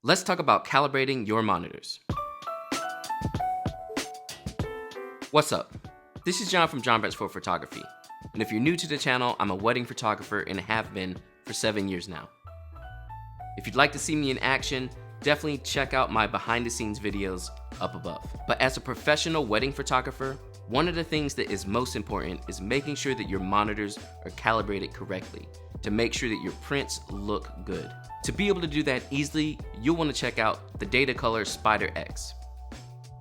Let's talk about calibrating your monitors. What's up? This is John from John Bets for Photography. And if you're new to the channel, I'm a wedding photographer and have been for 7 years now. If you'd like to see me in action, definitely check out my behind the scenes videos up above. But as a professional wedding photographer, one of the things that is most important is making sure that your monitors are calibrated correctly to make sure that your prints look good. To be able to do that easily, you'll want to check out the Datacolor SpyderX.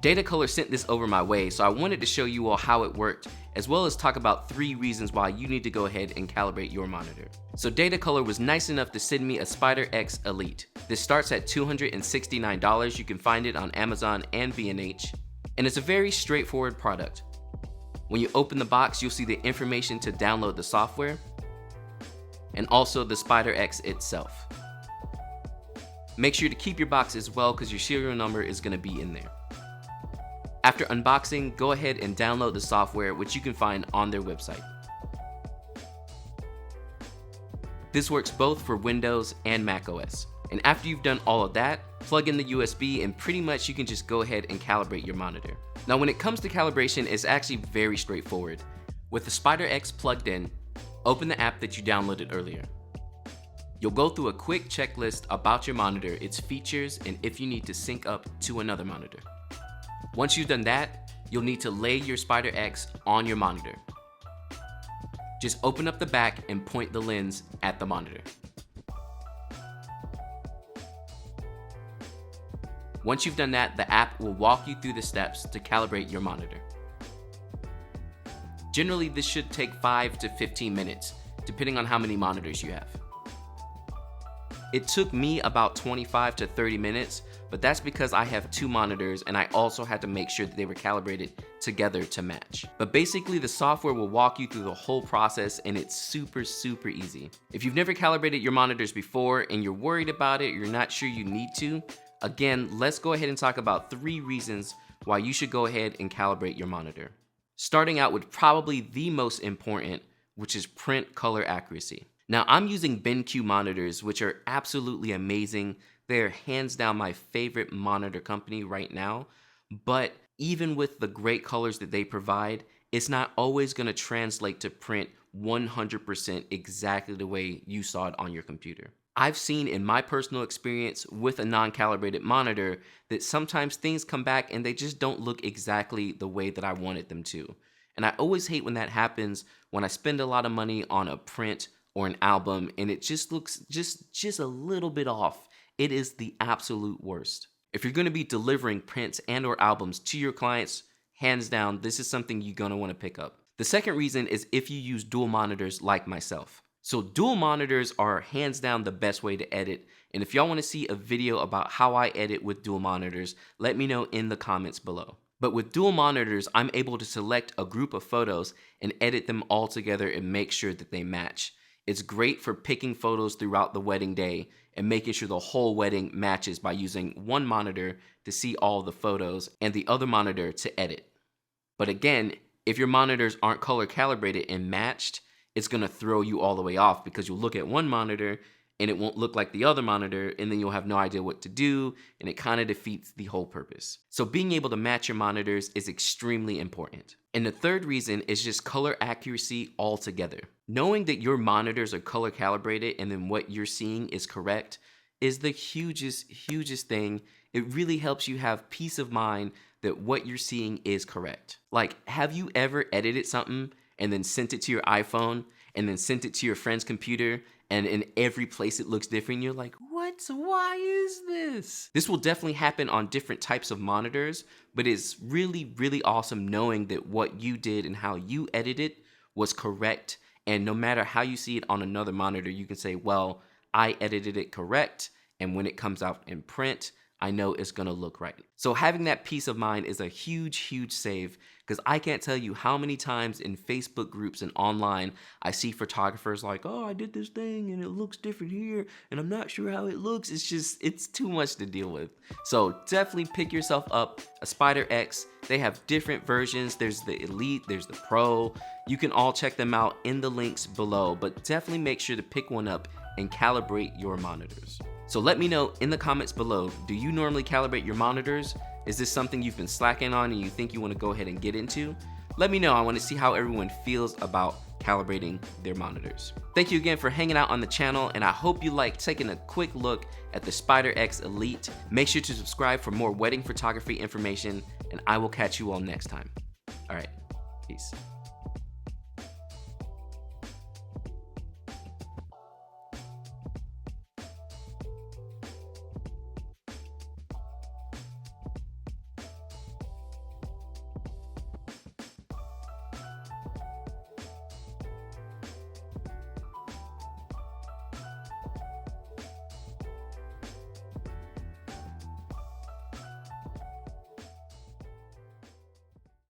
Datacolor sent this over my way, so I wanted to show you all how it worked, as well as talk about 3 reasons why you need to go ahead and calibrate your monitor. So Datacolor was nice enough to send me a SpyderX Elite. This starts at $269. You can find it on Amazon and B&H, and it's a very straightforward product. When you open the box, you'll see the information to download the software, and also the SpyderX itself. Make sure to keep your box as well because your serial number is going to be in there. After unboxing, go ahead and download the software, which you can find on their website. This works both for Windows and Mac OS. And after you've done all of that, plug in the USB and pretty much you can just go ahead and calibrate your monitor. Now when it comes to calibration, it's actually very straightforward. With the SpyderX plugged in, open the app that you downloaded earlier. You'll go through a quick checklist about your monitor, its features, and if you need to sync up to another monitor. Once you've done that, you'll need to lay your SpyderX on your monitor. Just open up the back and point the lens at the monitor. Once you've done that, the app will walk you through the steps to calibrate your monitor. Generally, this should take 5 to 15 minutes, depending on how many monitors you have. It took me about 25 to 30 minutes, but that's because I have 2 monitors and I also had to make sure that they were calibrated together to match. But basically the software will walk you through the whole process and it's super easy. If you've never calibrated your monitors before and you're worried about it, you're not sure you need to, again, let's go ahead and talk about 3 reasons why you should go ahead and calibrate your monitor. Starting out with probably the most important, which is print color accuracy. Now I'm using BenQ monitors, which are absolutely amazing. They're hands down my favorite monitor company right now, but even with the great colors that they provide, it's not always gonna translate to print 100% exactly the way you saw it on your computer. I've seen in my personal experience with a non-calibrated monitor that sometimes things come back and they just don't look exactly the way that I wanted them to. And I always hate when that happens when I spend a lot of money on a print or an album and it just looks just a little bit off. It is the absolute worst. If you're gonna be delivering prints and or albums to your clients, hands down, this is something you're gonna wanna pick up. The second reason is if you use dual monitors like myself. So dual monitors are hands down the best way to edit. And if y'all wanna see a video about how I edit with dual monitors, let me know in the comments below. But with dual monitors, I'm able to select a group of photos and edit them all together and make sure that they match. It's great for picking photos throughout the wedding day and making sure the whole wedding matches by using one monitor to see all the photos and the other monitor to edit. But again, if your monitors aren't color calibrated and matched, it's gonna throw you all the way off because you'll look at one monitor and it won't look like the other monitor and then you'll have no idea what to do and it kind of defeats the whole purpose. So being able to match your monitors is extremely important. And the third reason is just color accuracy altogether. Knowing that your monitors are color calibrated and then what you're seeing is correct is the hugest thing. It really helps you have peace of mind that what you're seeing is correct. Like, have you ever edited something and then sent it to your iPhone and then sent it to your friend's computer and in every place it looks different? You're like, what? Why is this? This will definitely happen on different types of monitors, but it's really awesome knowing that what you did and how you edited was correct. And no matter how you see it on another monitor, you can say, well, I edited it correct. And when it comes out in print, I know it's gonna look right. So having that peace of mind is a huge save because I can't tell you how many times in Facebook groups and online I see photographers like, oh, I did this thing and it looks different here and I'm not sure how it looks. It's too much to deal with. So definitely pick yourself up a SpyderX. They have different versions. There's the Elite, there's the Pro. You can all check them out in the links below, but definitely make sure to pick one up and calibrate your monitors. So let me know in the comments below, do you normally calibrate your monitors? Is this something you've been slacking on and you think you want to go ahead and get into? Let me know. I want to see how everyone feels about calibrating their monitors. Thank you again for hanging out on the channel, and I hope you liked taking a quick look at the SpyderX Elite. Make sure to subscribe for more wedding photography information, and I will catch you all next time. All right, peace.